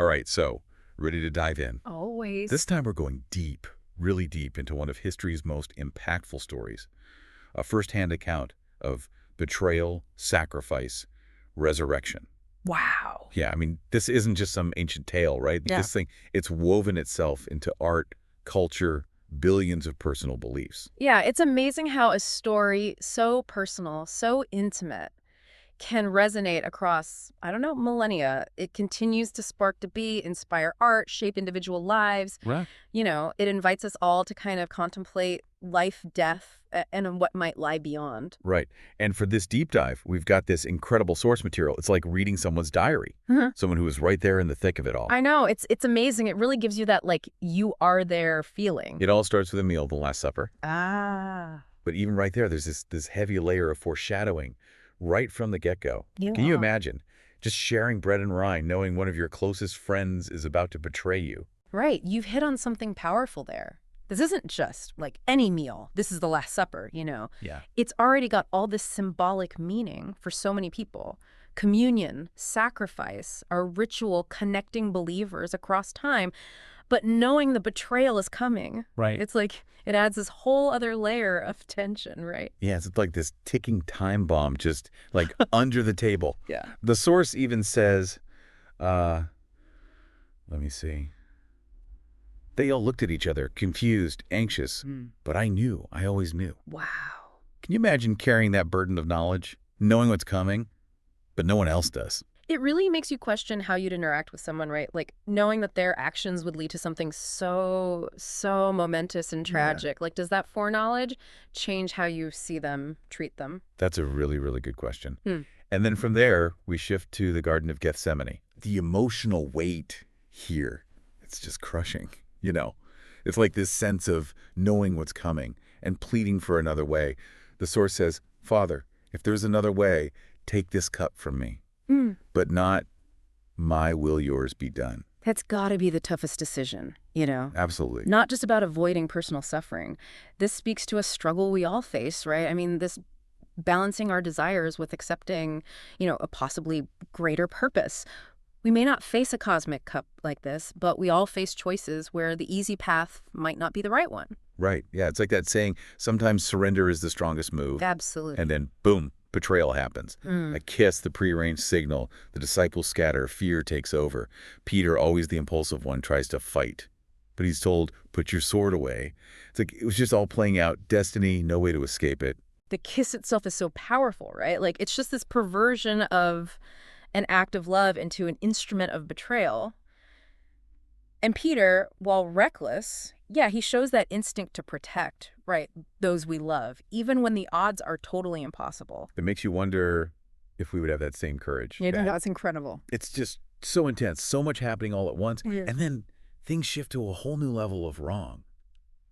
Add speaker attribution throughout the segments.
Speaker 1: All right, so ready to dive in.
Speaker 2: Always.
Speaker 1: This time we're going deep, really deep into one of history's most impactful stories. A first-hand account of betrayal, sacrifice, resurrection.
Speaker 2: Wow.
Speaker 1: Yeah, I mean, this isn't just some ancient tale, right?
Speaker 2: Yeah.
Speaker 1: This thing, it's woven itself into art, culture, billions of personal beliefs.
Speaker 2: Yeah, it's amazing how a story so personal, so intimate, can resonate across, I don't know, millennia. It continues to spark debate, inspire art, shape individual lives.
Speaker 1: Right.
Speaker 2: It invites us all to kind of contemplate life, death, and what might lie beyond.
Speaker 1: Right. And for this deep dive, we've got this incredible source material. It's like reading someone's diary,
Speaker 2: Mhm.
Speaker 1: someone who was right there in the thick of it all.
Speaker 2: I know, it's amazing. It really gives you that, like, you are there feeling.
Speaker 1: It all starts with a meal, the Last Supper.
Speaker 2: Ah.
Speaker 1: But even right there, there's this heavy layer of foreshadowing right from the get-go.
Speaker 2: Yeah.
Speaker 1: Can you imagine just sharing bread and wine, knowing one of your closest friends is about to betray you?
Speaker 2: Right. You've hit on something powerful there. This isn't just like any meal. This is the Last Supper.
Speaker 1: Yeah.
Speaker 2: It's already got all this symbolic meaning for so many people. Communion, sacrifice, are ritual connecting believers across time. But knowing the betrayal is coming,
Speaker 1: Right.
Speaker 2: it's like it adds this whole other layer of tension, right?
Speaker 1: Yeah, it's like this ticking time bomb just like under the table.
Speaker 2: Yeah.
Speaker 1: The source even says, let me see. They all looked at each other, confused, anxious. But I knew, I always knew.
Speaker 2: Wow.
Speaker 1: Can you imagine carrying that burden of knowledge, knowing what's coming, but no one else does?
Speaker 2: It really makes you question how you'd interact with someone, right? Like knowing that their actions would lead to something so momentous and tragic. Like, does that foreknowledge change how you see them, treat them?
Speaker 1: That's a really, really good question.
Speaker 2: Hmm.
Speaker 1: And then from there, we shift to the Garden of Gethsemane. The emotional weight here, it's just crushing, It's like this sense of knowing what's coming and pleading for another way. The source says, Father, if there's another way, take this cup from me. But not my will, yours be done.
Speaker 2: That's got to be the toughest decision,
Speaker 1: Absolutely.
Speaker 2: Not just about avoiding personal suffering. This speaks to a struggle we all face, right? I mean, this balancing our desires with accepting, a possibly greater purpose. We may not face a cosmic cup like this, but we all face choices where the easy path might not be the right one.
Speaker 1: Right. Yeah, it's like that saying, sometimes surrender is the strongest move.
Speaker 2: Absolutely.
Speaker 1: And then, boom, betrayal happens. A kiss, the prearranged signal. The disciples scatter. Fear takes over. Peter, always the impulsive one, tries to fight. But he's told, put your sword away. It's like it was just all playing out. Destiny, no way to escape it.
Speaker 2: The kiss itself is so powerful, right? Like, it's just this perversion of an act of love into an instrument of betrayal. And Peter, while reckless, he shows that instinct to protect, right, those we love, even when the odds are totally impossible.
Speaker 1: It makes you wonder if we would have that same courage.
Speaker 2: That's incredible.
Speaker 1: It's just so intense, so much happening all at once.
Speaker 2: Yeah.
Speaker 1: And then things shift to a whole new level of wrong.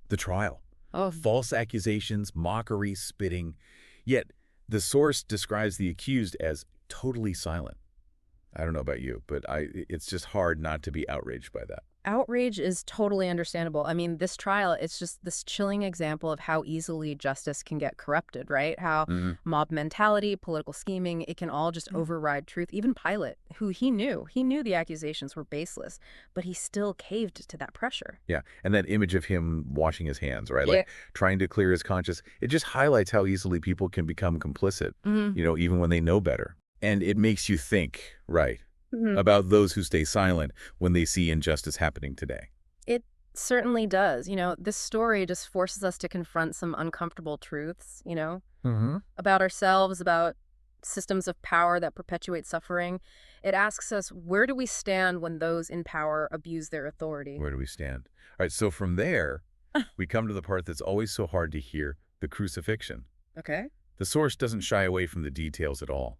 Speaker 1: The trial.
Speaker 2: Oh,
Speaker 1: False accusations, mockery, spitting. Yet the source describes the accused as totally silent. I don't know about you, but it's just hard not to be outraged by that.
Speaker 2: outrage is totally understandable. I mean, this trial, it's just this chilling example of how easily justice can get corrupted, right? How mob mentality, political scheming, it can all just override truth. Even Pilate, who he knew the accusations were baseless, but he still caved to that pressure.
Speaker 1: Yeah, and that image of him washing his hands, right? Like trying to clear his conscience, it just highlights how easily people can become complicit, you know, even when they know better. And it makes you think, right, about those who stay silent when they see injustice happening today.
Speaker 2: It certainly does. You know, this story just forces us to confront some uncomfortable truths, you know, about ourselves, about systems of power that perpetuate suffering. It asks us, where do we stand when those in power abuse their authority?
Speaker 1: Where do we stand? All right, so from there, we come to the part that's always so hard to hear, the crucifixion.
Speaker 2: Okay.
Speaker 1: The source doesn't shy away from the details at all.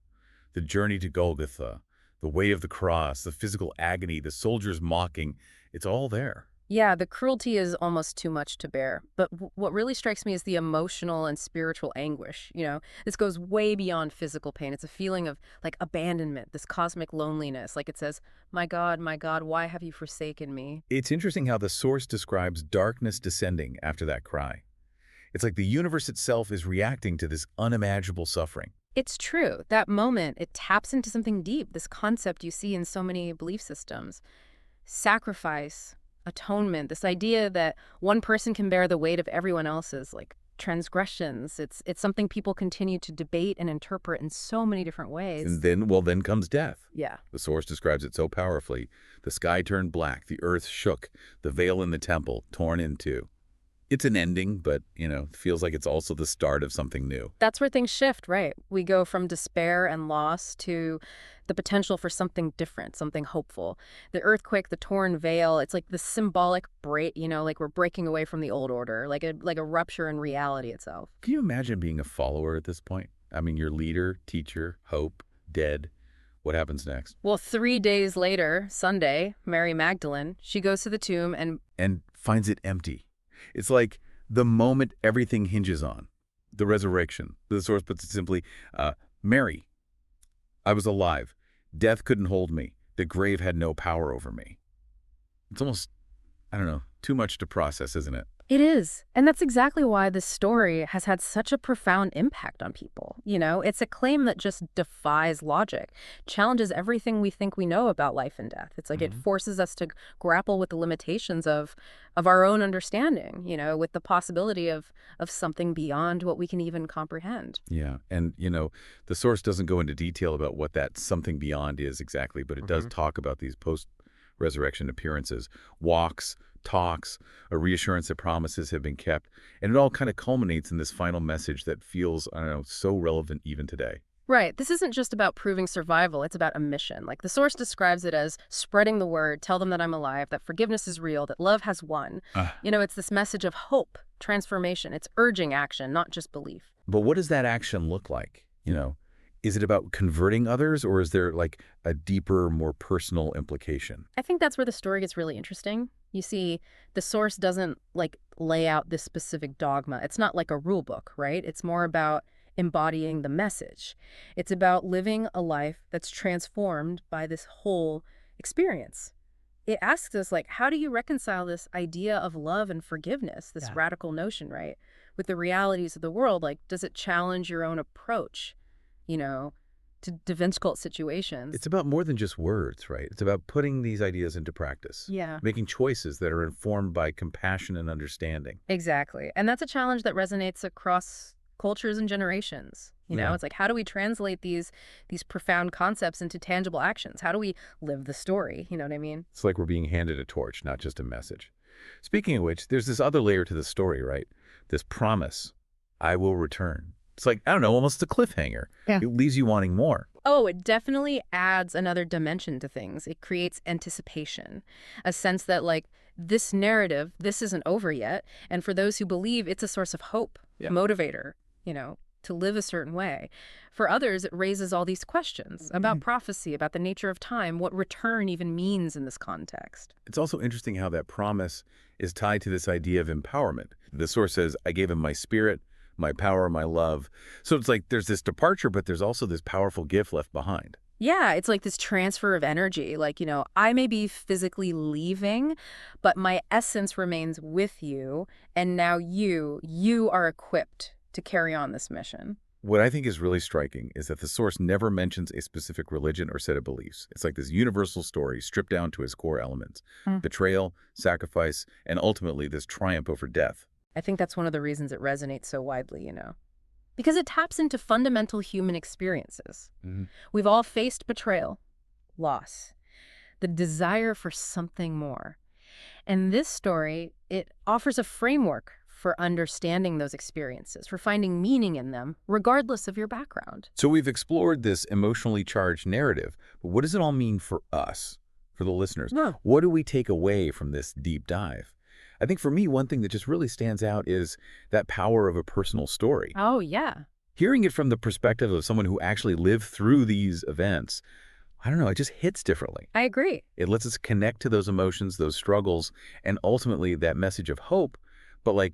Speaker 1: The journey to Golgotha, the way of the cross, the physical agony, the soldiers mocking, it's all there.
Speaker 2: Yeah, the cruelty is almost too much to bear. But what really strikes me is the emotional and spiritual anguish. You know, this goes way beyond physical pain. It's a feeling of like abandonment, this cosmic loneliness. Like it says, my God, why have you forsaken me?
Speaker 1: It's interesting how the source describes darkness descending after that cry. It's like the universe itself is reacting to this unimaginable suffering.
Speaker 2: It's true. That moment, it taps into something deep, this concept you see in so many belief systems. sacrifice, atonement, this idea that one person can bear the weight of everyone else's, like, transgressions. It's something people continue to debate and interpret in so many different
Speaker 1: And
Speaker 2: ways.
Speaker 1: then comes death.
Speaker 2: Yeah.
Speaker 1: The source describes it so powerfully. The sky turned black, the earth shook, the veil in the temple torn in two. It's an ending, but, it feels like it's also the start of something new.
Speaker 2: That's where things shift, right? We go from despair and loss to the potential for something different, something hopeful. The earthquake, the torn veil, it's like the symbolic break, like we're breaking away from the old order, like a rupture in reality itself.
Speaker 1: Can you imagine being a follower at this point? I mean, your leader, teacher, hope, dead. What happens next?
Speaker 2: Well, 3 days later, Sunday, Mary Magdalene, she goes to the tomb
Speaker 1: And finds it empty. It's like the moment everything hinges on, the resurrection. The source puts it simply, Mary, I was alive. Death couldn't hold me. The grave had no power over me. It's almost, I don't know, too much to process, isn't it?
Speaker 2: It is. And that's exactly why this story has had such a profound impact on people. It's a claim that just defies logic, challenges everything we think we know about life and death. It's like it forces us to grapple with the limitations of our own understanding, with the possibility of something beyond what we can even comprehend.
Speaker 1: Yeah. And, the source doesn't go into detail about what that something beyond is exactly, but it does talk about these post-resurrection appearances, walks, talks, a reassurance that promises have been kept, and it all kind of culminates in this final message that feels, I don't know, so relevant even today.
Speaker 2: Right. This isn't just about proving survival. It's about a mission. Like the source describes it as spreading the word, tell them that I'm alive, that forgiveness is real, that love has won. It's this message of hope, transformation. It's urging action, not just belief.
Speaker 1: But what does that action look like? Is it about converting others, or is there like a deeper, more personal implication?
Speaker 2: I think that's where the story gets really interesting. You see, the source doesn't lay out this specific dogma. It's not like a rule book, right? It's more about embodying the message. It's about living a life that's transformed by this whole experience. It asks us, how do you reconcile this idea of love and forgiveness, this radical notion, right, with the realities of the world? Does it challenge your own approach, to difficult situations?
Speaker 1: It's about more than just words, right? It's about putting these ideas into practice.
Speaker 2: Yeah.
Speaker 1: Making choices that are informed by compassion and understanding.
Speaker 2: Exactly. And that's a challenge that resonates across cultures and generations. It's how do we translate these profound concepts into tangible actions? How do we live the story? You know what I mean?
Speaker 1: It's like we're being handed a torch, not just a message. Speaking of which, there's this other layer to the story, right? This promise, I will return. It's like, I don't know, almost a cliffhanger.
Speaker 2: Yeah.
Speaker 1: It leaves you wanting more.
Speaker 2: Oh, it definitely adds another dimension to things. It creates anticipation, a sense that this narrative, this isn't over yet. And for those who believe, it's a source of hope, motivator, to live a certain way. For others, it raises all these questions about prophecy, about the nature of time, what return even means in this context.
Speaker 1: It's also interesting how that promise is tied to this idea of empowerment. The source says, I gave him my spirit, my power, my love. So it's like there's this departure, but there's also this powerful gift left behind.
Speaker 2: Yeah, it's like this transfer of energy. I may be physically leaving, but my essence remains with you. And now you are equipped to carry on this mission.
Speaker 1: What I think is really striking is that the source never mentions a specific religion or set of beliefs. It's like this universal story stripped down to its core elements. Betrayal, sacrifice, and ultimately this triumph over death.
Speaker 2: I think that's one of the reasons it resonates so widely, because it taps into fundamental human experiences. We've all faced betrayal, loss, the desire for something more. And this story, it offers a framework for understanding those experiences, for finding meaning in them, regardless of your background.
Speaker 1: So we've explored this emotionally charged narrative, but what does it all mean for us, for the listeners? What do we take away from this deep dive? I think for me, one thing that just really stands out is that power of a personal story.
Speaker 2: Oh, yeah.
Speaker 1: Hearing it from the perspective of someone who actually lived through these events, I don't know, it just hits differently.
Speaker 2: I agree.
Speaker 1: It lets us connect to those emotions, those struggles, and ultimately that message of hope, but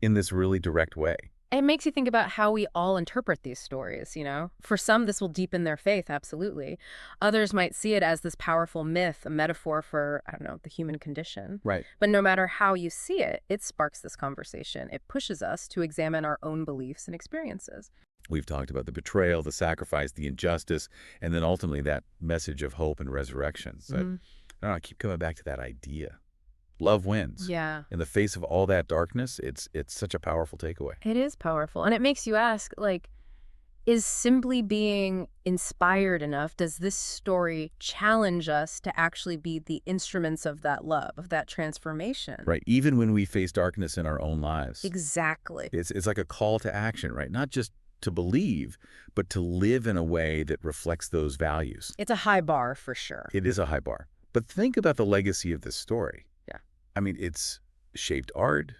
Speaker 1: in this really direct way.
Speaker 2: It makes you think about how we all interpret these stories, For some, this will deepen their faith, absolutely. Others might see it as this powerful myth, a metaphor for, the human condition.
Speaker 1: Right.
Speaker 2: But no matter how you see it, it sparks this conversation. It pushes us to examine our own beliefs and experiences.
Speaker 1: We've talked about the betrayal, the sacrifice, the injustice, and then ultimately that message of hope and resurrection. So I don't know, I keep coming back to that idea. Love wins.
Speaker 2: Yeah.
Speaker 1: In the face of all that darkness, it's such a powerful takeaway.
Speaker 2: It is powerful. And it makes you ask, like, is simply being inspired enough? Does this story challenge us to actually be the instruments of that love, of that transformation?
Speaker 1: Right. Even when we face darkness in our own lives.
Speaker 2: Exactly.
Speaker 1: It's like a call to action, right? Not just to believe, but to live in a way that reflects those values.
Speaker 2: It's a high bar for sure.
Speaker 1: It is a high bar. But think about the legacy of this story.
Speaker 2: Yeah.
Speaker 1: I mean, it's shaped art,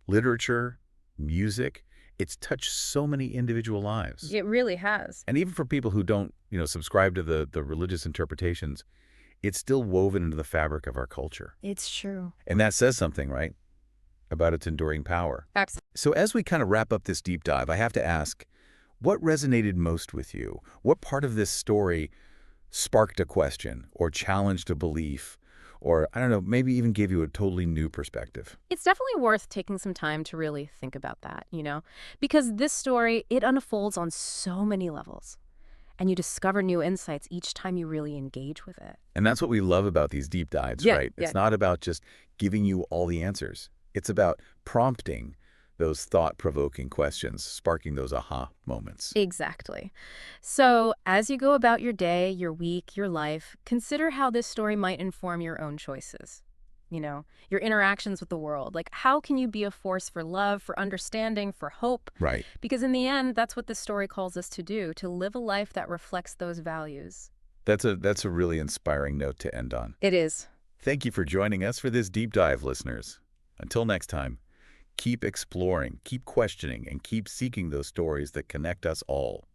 Speaker 1: literature, music. It's touched so many individual lives.
Speaker 2: It really has.
Speaker 1: And even for people who don't, subscribe to the religious interpretations, it's still woven into the fabric of our culture.
Speaker 2: It's true.
Speaker 1: And that says something, right, about its enduring power.
Speaker 2: Excellent.
Speaker 1: So as we kind of wrap up this deep dive, I have to ask, what resonated most with you? What part of this story sparked a question or challenged a belief or, I don't know, maybe even gave you a totally new perspective?
Speaker 2: It's definitely worth taking some time to really think about that, because this story, it unfolds on so many levels. And you discover new insights each time you really engage with it.
Speaker 1: And that's what we love about these deep dives, right? It's not about just giving you all the answers. It's about prompting those thought-provoking questions, sparking those aha moments.
Speaker 2: Exactly. So as you go about your day, your week, your life, consider how this story might inform your own choices. Your interactions with the world. Like, how can you be a force for love, for understanding, for hope?
Speaker 1: Right.
Speaker 2: Because in the end, that's what this story calls us to do, to live a life that reflects those values.
Speaker 1: That's a really inspiring note to end on.
Speaker 2: It is.
Speaker 1: Thank you for joining us for this deep dive, listeners. Until next time, keep exploring, keep questioning, and keep seeking those stories that connect us all.